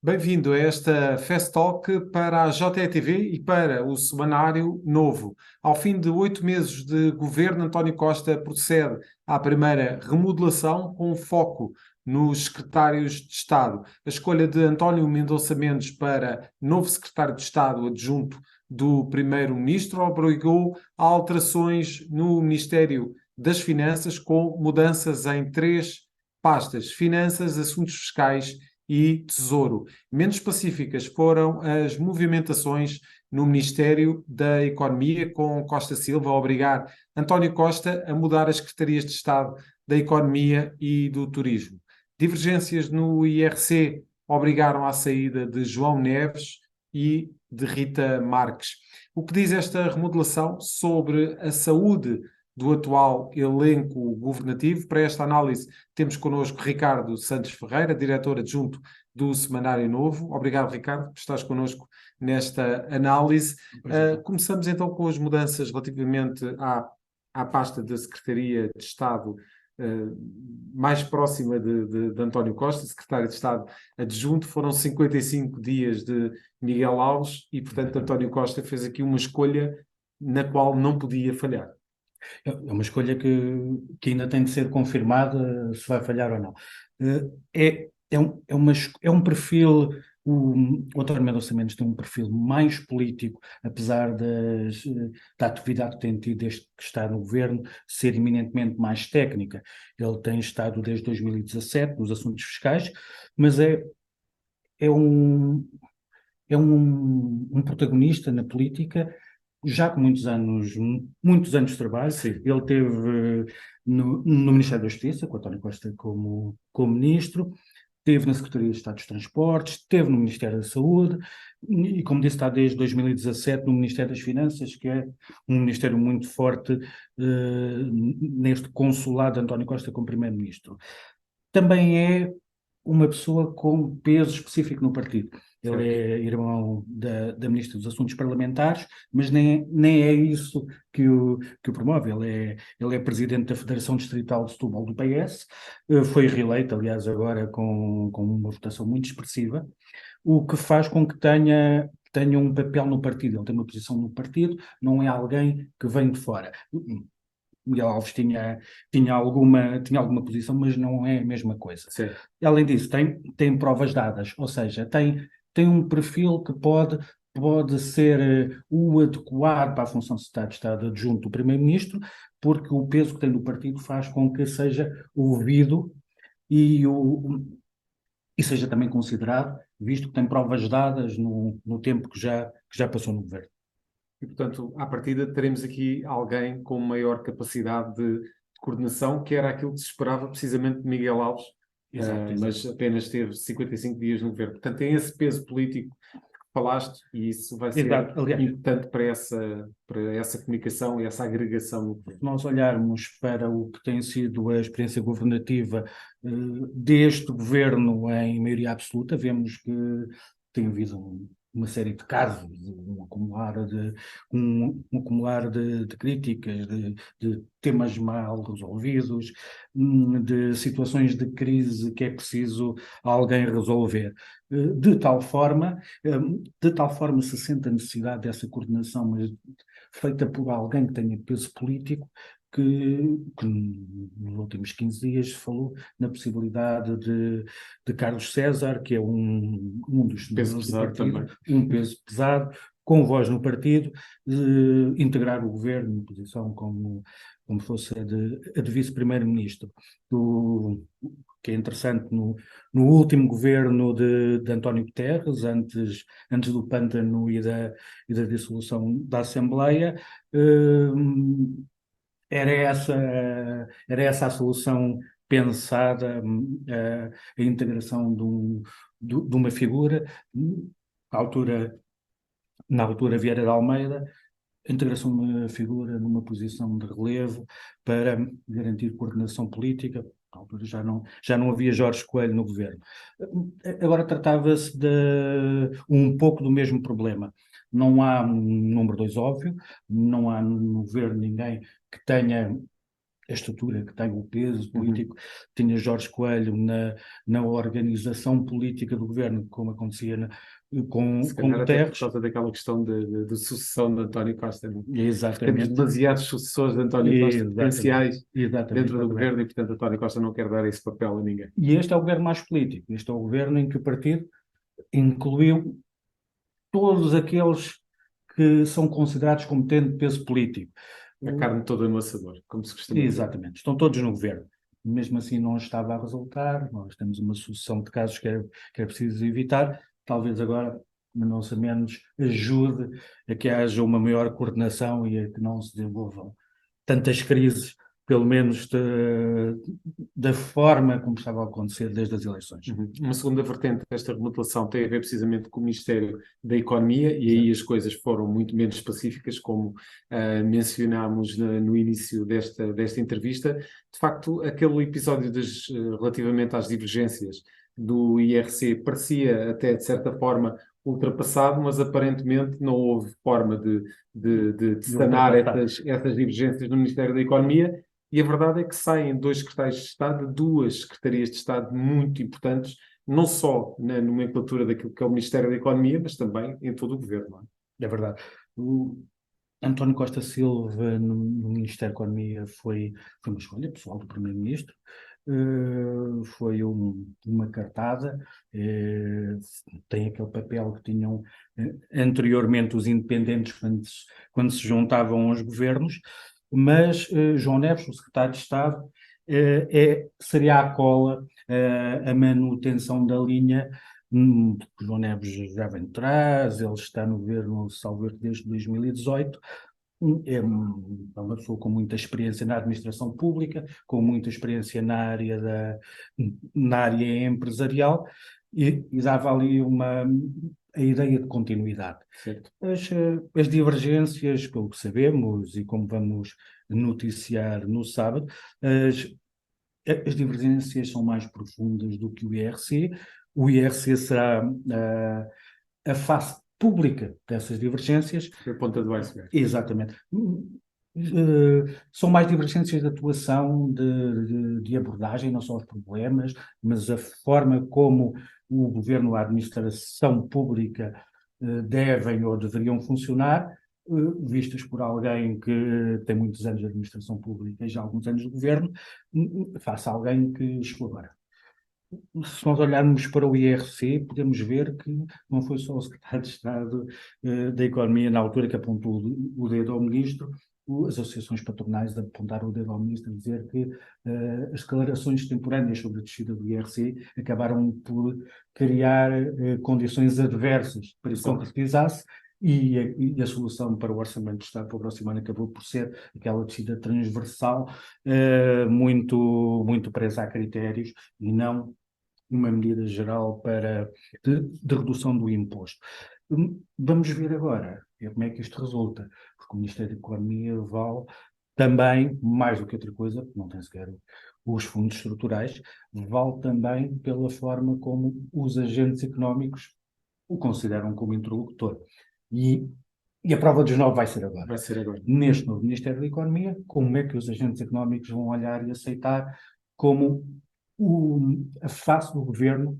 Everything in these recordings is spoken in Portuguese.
Bem-vindo a esta Fast Talk para a JETV e para o Semanário Novo. Ao fim de 8 meses de governo, António Costa procede à primeira remodelação com foco nos secretários de Estado. A escolha de António Mendonça Mendes para novo secretário de Estado adjunto do Primeiro-Ministro obrigou a alterações no Ministério das Finanças, com mudanças em três pastas: Finanças, Assuntos Fiscais e Tesouro. Menos pacíficas foram as movimentações no Ministério da Economia, com Costa Silva a obrigar António Costa a mudar as secretarias de Estado da Economia e do Turismo. Divergências no IRC obrigaram à saída de João Neves e de Rita Marques. O que diz esta remodelação sobre a saúde do atual elenco governativo? Para esta análise temos connosco Ricardo Santos Ferreira, diretor adjunto do Semanário Novo. Obrigado, Ricardo, por estares connosco nesta análise. Começamos então com as mudanças relativamente à pasta da Secretaria de Estado mais próxima de António Costa, secretário de Estado adjunto. Foram 55 dias de Miguel Alves e, portanto, António Costa fez aqui uma escolha na qual não podia falhar. É uma escolha que ainda tem de ser confirmada se vai falhar ou não. É um perfil, o António Mendonça Mendes tem um perfil mais político, apesar da atividade que tem tido desde que está no governo ser eminentemente mais técnica. Ele tem estado desde 2017 nos assuntos fiscais, mas é um, um protagonista na política já com muitos anos de trabalho. Sim. Ele teve no Ministério da Justiça, com António Costa como ministro, teve na Secretaria de Estado dos Transportes, teve no Ministério da Saúde e, como disse, está desde 2017 no Ministério das Finanças, que é um ministério muito forte neste consulado de António Costa como primeiro-ministro. Também é uma pessoa com peso específico no partido. Ele Certo. é irmão da Ministra dos Assuntos Parlamentares, mas nem é isso que o promove. Ele é presidente da Federação Distrital de Setúbal do PS, foi reeleito, aliás, agora com uma votação muito expressiva, o que faz com que tenha um papel no partido. Ele tem uma posição no partido, não é alguém que vem de fora. Miguel Alves tinha alguma posição, mas não é a mesma coisa. Certo. Além disso, tem provas dadas, ou seja, tem um perfil que pode ser o adequado para a função de secretário de Estado adjunto do Primeiro-Ministro, porque o peso que tem no partido faz com que seja ouvido e, e seja também considerado, visto que tem provas dadas no tempo que já passou no governo. E, portanto, à partida, teremos aqui alguém com maior capacidade de coordenação, que era aquilo que se esperava precisamente de Miguel Alves, Exato. mas apenas teve 55 dias no governo. Portanto, tem esse peso político que falaste, e isso vai ser Exato. Aliás, importante para essa comunicação e essa agregação no governo. se nós olharmos para o que tem sido a experiência governativa deste governo em maioria absoluta, vemos que tem havido uma série de casos, um acumular de críticas, de temas mal resolvidos, de situações de crise que é preciso alguém resolver. De tal forma se sente a necessidade dessa coordenação, mas feita por alguém que tenha peso político, que nos últimos 15 dias falou na possibilidade de Carlos César, que é um dos Peso senadores do pesado partido, também. um peso pesado, com voz no partido, de integrar o governo em posição como fosse a de vice-primeiro-ministro. Que é interessante, no último governo de António Guterres, antes do pântano e da dissolução da Assembleia, era essa a solução pensada, a integração de uma figura, na altura, na altura Vieira de Almeida, a integração de uma figura numa posição de relevo para garantir coordenação política. Na altura já não havia Jorge Coelho no governo. Agora tratava-se de um pouco do mesmo problema. Não há um número dois óbvio, não há no governo ninguém que tenha a estrutura que tem, o peso político, tinha Jorge Coelho na organização política do governo, como acontecia com Se calhar até por Guterres. causa daquela questão de sucessão de António Costa, não é? Temos Exatamente. demasiados sucessores de António Costa potenciais Exatamente, dentro do exatamente. governo e, portanto, António Costa não quer dar esse papel a ninguém. E este é o governo mais político. Este é o governo em que o partido incluiu todos aqueles que são considerados como tendo peso político. A carne toda no assador, como se costuma dizer. Exatamente, estão todos no governo. Mesmo assim não estava a resultar, nós temos uma sucessão de casos que é preciso evitar, talvez agora, não se menos, ajude a que haja uma maior coordenação e a que não se desenvolvam tantas crises, pelo menos da forma como estava a acontecer desde as eleições. Uma segunda vertente desta remodelação tem a ver precisamente com o Ministério da Economia, e aí as coisas foram muito menos específicas, como mencionámos no início desta entrevista. De facto, aquele episódio relativamente às divergências do IRC parecia até, de certa forma, ultrapassado, mas aparentemente não houve forma de sanar essas divergências no Ministério da Economia. E a verdade é que saem dois secretários de Estado, duas secretarias de Estado muito importantes, não só na nomenclatura daquilo que é o Ministério da Economia, mas também em todo o governo. Não é? É verdade. O António Costa Silva no Ministério da Economia foi uma escolha pessoal do Primeiro-Ministro. Foi uma cartada, tem aquele papel que tinham anteriormente os independentes quando se juntavam aos governos, mas João Neves, o secretário de Estado, seria a cola, a manutenção da linha, porque João Neves já vem de trás, ele está no governo, salvo erro, desde 2018. É uma pessoa com muita experiência na administração pública, com muita experiência na área empresarial, e dava ali a ideia de continuidade. Certo. As divergências, pelo que sabemos e como vamos noticiar no sábado, as divergências são mais profundas do que o IRC. O IRC será a face pública dessas divergências. Foi a ponta do iceberg. Exatamente. São mais divergências de atuação, de abordagem, não só os problemas, mas a forma como o governo, a administração pública devem ou deveriam funcionar, vistas por alguém que tem muitos anos de administração pública e já alguns anos de governo, face a alguém que chegou agora. Se nós olharmos para o IRC, podemos ver que não foi só o secretário de Estado da Economia, na altura, que apontou o dedo ao ministro, as associações patronais apontaram o dedo ao ministro a dizer que as declarações extemporâneas sobre a descida do IRC acabaram por criar condições adversas para que se concretizasse, e a solução para o Orçamento de Estado para o próximo ano acabou por ser aquela descida transversal, muito presa a critérios e não uma medida geral de redução do imposto. Vamos ver agora como é que isto resulta, porque o Ministério da Economia vale também, mais do que outra coisa, não tem sequer os fundos estruturais, vale também pela forma como os agentes económicos o consideram como interlocutor. E a prova dos 9 vai ser agora. Vai ser agora. Neste novo Ministério da Economia, como é que os agentes económicos vão olhar e aceitar como a face do governo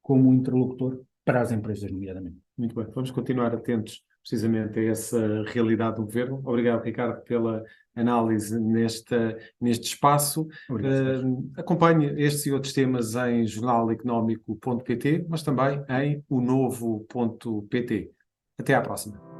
como interlocutor para as empresas, nomeadamente. Muito bem, vamos continuar atentos precisamente a essa realidade do governo. Obrigado, Ricardo, pela análise neste espaço. Acompanhe estes e outros temas em jornaleconómico.pt, mas também em onovo.pt. Até à próxima.